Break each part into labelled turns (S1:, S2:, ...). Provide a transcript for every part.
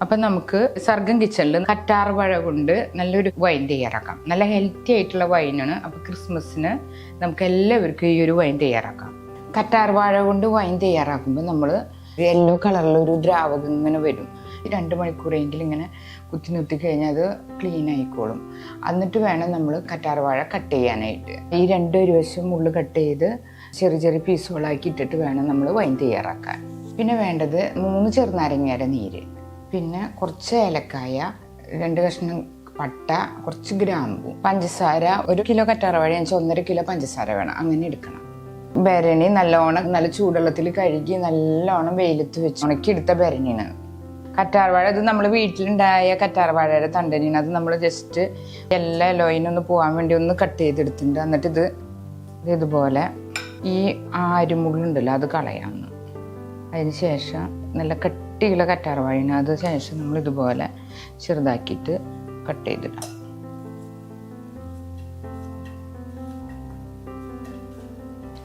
S1: അപ്പം നമുക്ക് സർഗം കിച്ചണിൽ കറ്റാർ വാഴ കൊണ്ട് നല്ലൊരു വൈൻ തയ്യാറാക്കാം. നല്ല ഹെൽത്തി ആയിട്ടുള്ള വൈനാണ്. അപ്പോൾ ക്രിസ്മസിന് നമുക്ക് എല്ലാവർക്കും ഈ ഒരു വൈൻ തയ്യാറാക്കാം. കറ്റാർ വാഴ കൊണ്ട് വൈൻ തയ്യാറാക്കുമ്പോൾ നമ്മൾ യെല്ലോ കളറിലൊരു ദ്രാവകം ഇങ്ങനെ വരും. 2 മണിക്കൂറെങ്കിലും ഇങ്ങനെ കുത്തി നിർത്തി കഴിഞ്ഞാൽ അത് ക്ലീൻ ആയിക്കോളും. എന്നിട്ട് വേണം നമ്മൾ കറ്റാർ വാഴ കട്ട് ചെയ്യാനായിട്ട്. ഈ 2 വശം മുള്ളു കട്ട് ചെയ്ത് ചെറിയ ചെറിയ പീസുകളാക്കി ഇട്ടിട്ട് വേണം നമ്മൾ വൈൻ തയ്യാറാക്കാൻ. പിന്നെ വേണ്ടത് 3 ചെറുനാരങ്ങയുടെ നീര്, പിന്നെ കുറച്ച് ഏലക്കായ, 2 കഷ്ണം പട്ട, കുറച്ച് ഗ്രാമ്പു, പഞ്ചസാര. 1 കിലോ കറ്റാർ വാഴ 1.5 കിലോ പഞ്ചസാര വേണം. അങ്ങനെ എടുക്കണം. ഭരണി നല്ലോണം നല്ല ചൂടുവെള്ളത്തിൽ കഴുകി നല്ലോണം വെയിലത്ത് വെച്ച് ഉണക്കിയെടുത്ത ഭരണിയാണ്. കറ്റാർ വാഴ ഇത് നമ്മൾ വീട്ടിലുണ്ടായ കറ്റാർ വാഴയുടെ തണ്ടനിയാണ്. അത് നമ്മൾ ജസ്റ്റ് എല്ലാ ഇലയിനൊന്ന് പോകാൻ വേണ്ടി ഒന്ന് കട്ട് ചെയ്തെടുത്തിട്ടുണ്ട്. എന്നിട്ട് ഇതുപോലെ ഈ ആരുമുള്ളുണ്ടല്ലോ അത് കളയാമെന്ന്. അതിന് ശേഷം നല്ല കട്ടിയുള്ള കറ്റാർ വാഴയാണ്. അത് ശേഷം നമ്മൾ ഇതുപോലെ ചെറുതാക്കിയിട്ട് കട്ട് ചെയ്തിടാം.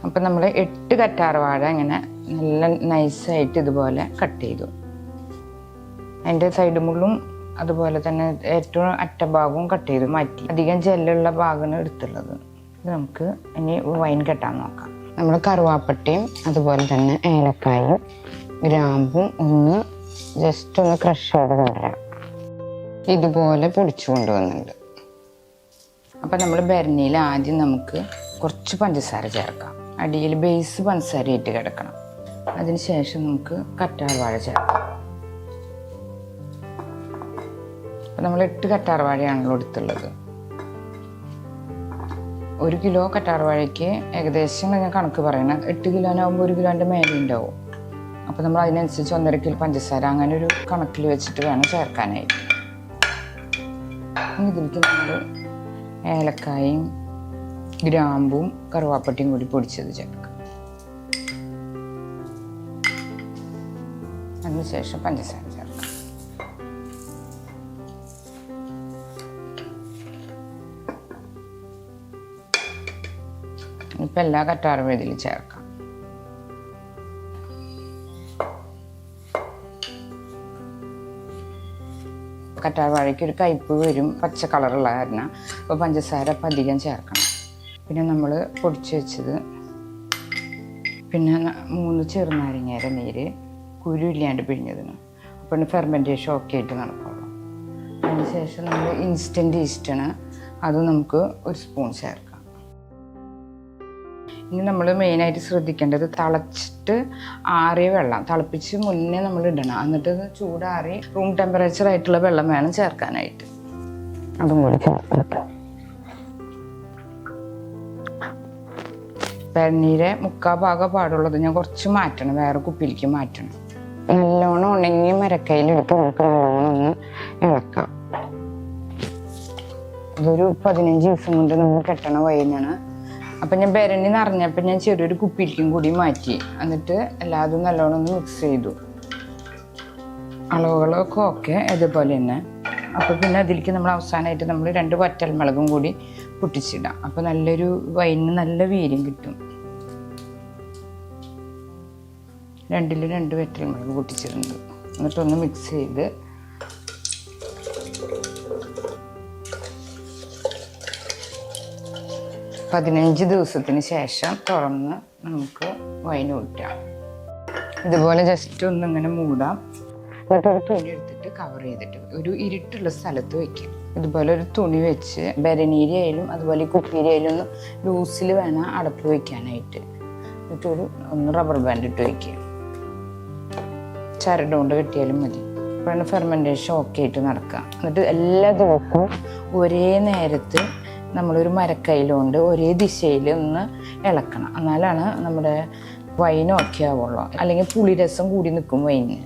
S1: അപ്പം നമ്മൾ 8 കറ്റാർ വാഴ ഇങ്ങനെ നല്ല നൈസായിട്ട് ഇതുപോലെ കട്ട് ചെയ്തു. അതിൻ്റെ സൈഡ് മുള്ളും അതുപോലെ തന്നെ ഏറ്റവും അറ്റഭാഗവും കട്ട് ചെയ്ത് മാറ്റി. അധികം ജെല്ലുള്ള ഭാഗമാണ് എടുത്തുള്ളത്. ഇത് നമുക്ക് ഇനി വൈൻ കെട്ടാൻ നോക്കാം. നമ്മൾ കറുവാപ്പട്ടയും അതുപോലെ തന്നെ ഏലക്കായും ഗ്രാമ്പും ഒന്ന് ജസ്റ്റ് ഒന്ന് ക്രഷ് ചെയ്ത് കൊണ്ടുവരാം. ഇതുപോലെ പൊടിച്ചു കൊണ്ടുവന്നിട്ടുണ്ട്. അപ്പം നമ്മൾ ഭരണിയിൽ ആദ്യം നമുക്ക് കുറച്ച് പഞ്ചസാര ചേർക്കാം. അടിയിൽ ബേസ് പഞ്ചസാര ഇട്ട് കിടക്കണം. അതിനുശേഷം നമുക്ക് കറ്റാർ വാഴ ചേർക്കാം. അപ്പം നമ്മൾ 8 കറ്റാർ വാഴയാണല്ലോ എടുത്തുള്ളത്. 1 കിലോ കറ്റാർ വാഴയ്ക്ക് ഏകദേശം ഞാൻ കണക്ക് പറയണം. 8 കിലോനാകുമ്പോൾ 1 കിലോൻ്റെ മേലെ ഉണ്ടാവും. അപ്പോൾ നമ്മൾ അതിനനുസരിച്ച് 1.5 കിലോ പഞ്ചസാര അങ്ങനെ ഒരു കണക്കിൽ വെച്ചിട്ട് വേണം ചേർക്കാനായിട്ട്. ഇതിലേക്ക് നമ്മൾ ഏലക്കായും ഗ്രാമ്പും കറുവാപ്പട്ടയും കൂടി പൊടിച്ചത് ചേർക്കാം. അതിനുശേഷം പഞ്ചസാര ചേർക്കാം. ഇപ്പം എല്ലാ കറ്റാറും ഇതിൽ ചേർക്കാം. കറ്റാർ വാഴയ്ക്ക് ഒരു കയ്പ്പ് വരും, പച്ച കളറുള്ള കാരണം. അപ്പോൾ പഞ്ചസാര അപ്പം അധികം ചേർക്കണം. പിന്നെ നമ്മൾ പൊടിച്ച് വെച്ചത്, പിന്നെ 3 ചെറുനാരങ്ങയുടെ നീര് കുരു ഇല്ലാണ്ട് പിഴിഞ്ഞതിന്. അപ്പോൾ ഫെർമെൻറ്റേഷൻ ഒക്കെ ആയിട്ട് നടക്കുള്ളൂ. അതിന് ശേഷം നമ്മൾ ഇൻസ്റ്റൻറ്റ് ഈസ്റ്റാണ്, അത് നമുക്ക് 1 സ്പൂൺ ചേർക്കാം. ഇനി നമ്മൾ മെയിനായിട്ട് ശ്രദ്ധിക്കേണ്ടത് തിളച്ചിട്ട് ആറിയ വെള്ളം തിളപ്പിച്ച് മുന്നേ നമ്മൾ ഇടണം. എന്നിട്ട് ചൂടാറി റൂം ടെമ്പറേച്ചർ ആയിട്ടുള്ള വെള്ളം വേണം ചേർക്കാനായിട്ട്. അതും കൂടി ചേർക്കാം. ഭരണിയുടെ 3/4 ഭാഗം പാടുള്ളത് ഞാൻ കുറച്ച് മാറ്റണം, വേറെ കുപ്പിയിലേക്ക് മാറ്റണം. നല്ലോണം ഉണങ്ങിയ മരക്കയിലെടുത്ത് നമുക്ക് നല്ലോണം ഒന്ന് ഇളക്കാം. ഇതൊരു 15 ദിവസം കൊണ്ട് നമ്മൾ കെട്ടണ വൈനാണ്. അപ്പം ഞാൻ ഭരണി നിറഞ്ഞപ്പോൾ ഞാൻ ചെറിയൊരു കുപ്പിയിലേക്കും കൂടി മാറ്റി. എന്നിട്ട് എല്ലാതും നല്ലോണം ഒന്ന് മിക്സ് ചെയ്തു. അളവുകളൊക്കെ ഓക്കെ ഇതുപോലെ തന്നെ. അപ്പോൾ പിന്നെ അതിലേക്ക് നമ്മൾ അവസാനമായിട്ട് നമ്മൾ 2 വറ്റൽമുളകും കൂടി പൊട്ടിച്ചിടാം. അപ്പോൾ നല്ലൊരു വൈനിന് നല്ല വീര്യം കിട്ടും. 2 വറ്റൽമുളക് പൊട്ടിച്ചിട്ടുണ്ട്. എന്നിട്ടൊന്ന് മിക്സ് ചെയ്ത് പതിനഞ്ച് ദിവസത്തിന് ശേഷം തുറന്ന് നമുക്ക് വൈൻ ഊറ്റാം. ഇതുപോലെ ജസ്റ്റ് ഒന്നിങ്ങനെ മൂടാം. എന്നിട്ടൊരു തുണി എടുത്തിട്ട് കവർ ചെയ്തിട്ട് ഒരു ഇരുട്ടുള്ള സ്ഥലത്ത് വയ്ക്കാം. ഇതുപോലെ ഒരു തുണി വെച്ച് ഭരണിയിലായാലും അതുപോലെ ഈ കുപ്പിയിലായാലും ഒന്ന് ലൂസിൽ വേണം അടപ്പ് വയ്ക്കാനായിട്ട്. എന്നിട്ടൊരു റബ്ബർ ബാൻഡ് ഇട്ട് വയ്ക്കുക. ചരട് കൊണ്ട് കെട്ടിയാലും മതി. അപ്പോഴാണ് ഫെർമെൻറ്റേഷൻ ഓക്കെ ആയിട്ട് നടക്കുക. എന്നിട്ട് എല്ലാ ദിവസവും ഒരേ നേരത്ത് നമ്മളൊരു മരക്കയിലുകൊണ്ട് ഒരേ ദിശയിൽ ഒന്ന് ഇളക്കണം. എന്നാലാണ് നമ്മുടെ വൈൻ ഓക്കെ ആവുള്ളൂ. അല്ലെങ്കിൽ പുളിരസം കൂടി നിൽക്കും വൈനിന്.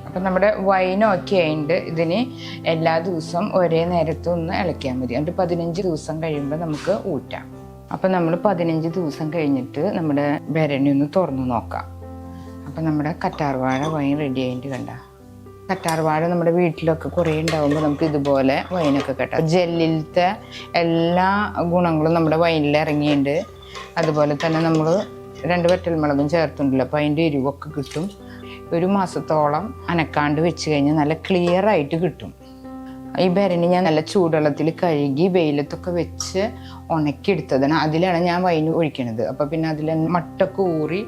S1: അപ്പം നമ്മുടെ വൈൻ ഓക്കെ ആയിട്ട് ഇതിന് എല്ലാ ദിവസവും ഒരേ നേരത്ത് ഒന്ന് ഇളക്കിയാൽ മതി. എന്നിട്ട് 15 ദിവസം കഴിയുമ്പോൾ നമുക്ക് ഊറ്റാം. അപ്പം നമ്മൾ 15 ദിവസം കഴിഞ്ഞിട്ട് നമ്മുടെ ഭരണി ഒന്ന് തുറന്ന് നോക്കാം. അപ്പം നമ്മുടെ കറ്റാർ വാഴ വൈൻ റെഡി ആയിട്ട് കണ്ട. കറ്റാർ വാഴ നമ്മുടെ വീട്ടിലൊക്കെ കുറേ ഉണ്ടാകുമ്പോൾ നമുക്ക് ഇതുപോലെ വൈനൊക്കെ കെട്ടാം. ജെല്ലിലത്തെ എല്ലാ ഗുണങ്ങളും നമ്മുടെ വൈനിൽ ഇറങ്ങിയിട്ടുണ്ട്. അതുപോലെ തന്നെ നമ്മൾ 2 വറ്റൽമുളകും ചേർത്തുണ്ടല്ലോ, അപ്പോൾ അതിൻ്റെ എരിവൊക്കെ കിട്ടും. ഒരു മാസത്തോളം അനക്കാണ്ട് വെച്ച് കഴിഞ്ഞാൽ നല്ല ക്ലിയർ ആയിട്ട് കിട്ടും. ഈ ഭരണി ഞാൻ നല്ല ചൂടുവെള്ളത്തിൽ കഴുകി വെയിലത്തൊക്കെ വെച്ച് ഉണക്കിയെടുത്തതാണ്. അതിലാണ് ഞാൻ വൈൻ ഒഴിക്കണത്. അപ്പോൾ പിന്നെ അതിൽ മട്ടൊക്കെ ഊറി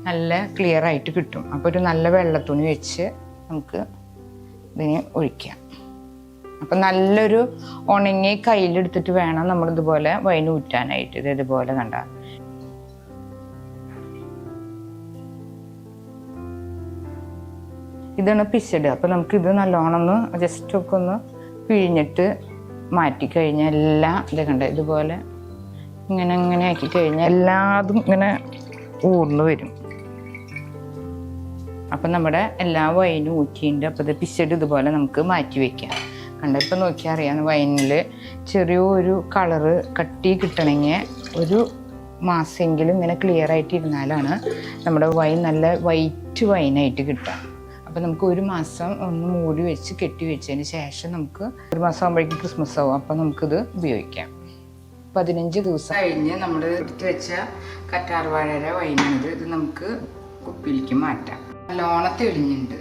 S1: നല്ല ക്ലിയർ ആയിട്ട് കിട്ടും. അപ്പോൾ ഒരു നല്ല വെള്ളത്തുണി വെച്ച് നമുക്ക് ഇതിന് ഒഴിക്കാം. അപ്പം നല്ലൊരു ഉണങ്ങി കയ്യിലെടുത്തിട്ട് വേണം നമ്മളിതുപോലെ വൈൻ ഊറ്റാനായിട്ട്. ഇതുപോലെ കണ്ട ഇതാണ് പിശട്. അപ്പം നമുക്കിത് നല്ലോണം ഒന്ന് ജസ്റ്റ് ഒക്കെ ഒന്ന് പിഴിഞ്ഞിട്ട് മാറ്റിക്കഴിഞ്ഞാൽ എല്ലാം ഇത് കണ്ട ഇതുപോലെ ഇങ്ങനെ ആക്കി കഴിഞ്ഞാൽ എല്ലാതും ഇങ്ങനെ ഊർന്നു വരും. അപ്പം നമ്മുടെ എല്ലാ വൈനും ഊറ്റിയുണ്ട്. അപ്പോൾ ഇത് പിശട് ഇതുപോലെ നമുക്ക് മാറ്റി വയ്ക്കാം. കണ്ട ഇപ്പം നോക്കിയാൽ അറിയാം വൈനിൽ ചെറിയൊരു കളറ് കട്ടി കിട്ടണമെങ്കിൽ ഒരു മാസമെങ്കിലും ഇങ്ങനെ ക്ലിയർ ആയിട്ട് ഇരുന്നാലാണ് നമ്മുടെ വൈൻ നല്ല വൈറ്റ് വൈനായിട്ട് കിട്ടുക. അപ്പോൾ നമുക്ക് ഒരു മാസം ഒന്ന് മൂടി വെച്ച് കെട്ടി വെച്ചതിന് ശേഷം നമുക്ക് ഒരു മാസം ആകുമ്പോഴേക്കും ക്രിസ്മസ് ആവും. അപ്പോൾ നമുക്കിത് ഉപയോഗിക്കാം. 15 ദിവസം കഴിഞ്ഞ് നമ്മൾ എടുത്ത് വെച്ച കറ്റാർ വാഴയുടെ വൈനാണിത്. ഇത് നമുക്ക് കുപ്പിയിലേക്ക് മാറ്റാം. നല്ലോണം തെളിഞ്ഞുണ്ട്,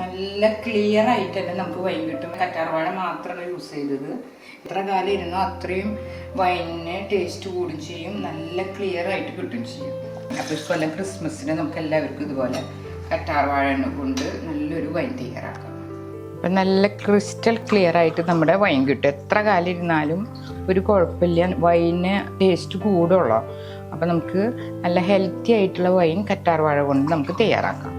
S1: നല്ല ക്ലിയർ ആയിട്ട് തന്നെ നമുക്ക് വൈൻ കിട്ടും. കറ്റാർ വാഴ മാത്രമാണ് യൂസ് ചെയ്തത്. എത്ര കാലം ഇരുന്നോ അത്രയും വൈനിന് ടേസ്റ്റ് കൂടും ചെയ്യും, നല്ല ക്ലിയർ ആയിട്ട് കിട്ടും ചെയ്യും. അപ്പോൾ ഇതുപോലെ ക്രിസ്മസിന് നമുക്ക് എല്ലാവർക്കും ഇതുപോലെ കറ്റാർ വാഴ കൊണ്ട് നല്ലൊരു വൈൻ തയ്യാറാക്കാം. അപ്പം നല്ല ക്രിസ്റ്റൽ ക്ലിയർ ആയിട്ട് നമ്മുടെ വൈൻ കിട്ടും. എത്ര കാലം ഇരുന്നാലും ഒരു കുഴപ്പമില്ല, വൈന് ടേസ്റ്റ് കൂടുള്ളൂ. അപ്പം നമുക്ക് നല്ല ഹെൽത്തി ആയിട്ടുള്ള വൈൻ കറ്റാർ വാഴ കൊണ്ട് നമുക്ക് തയ്യാറാക്കാം.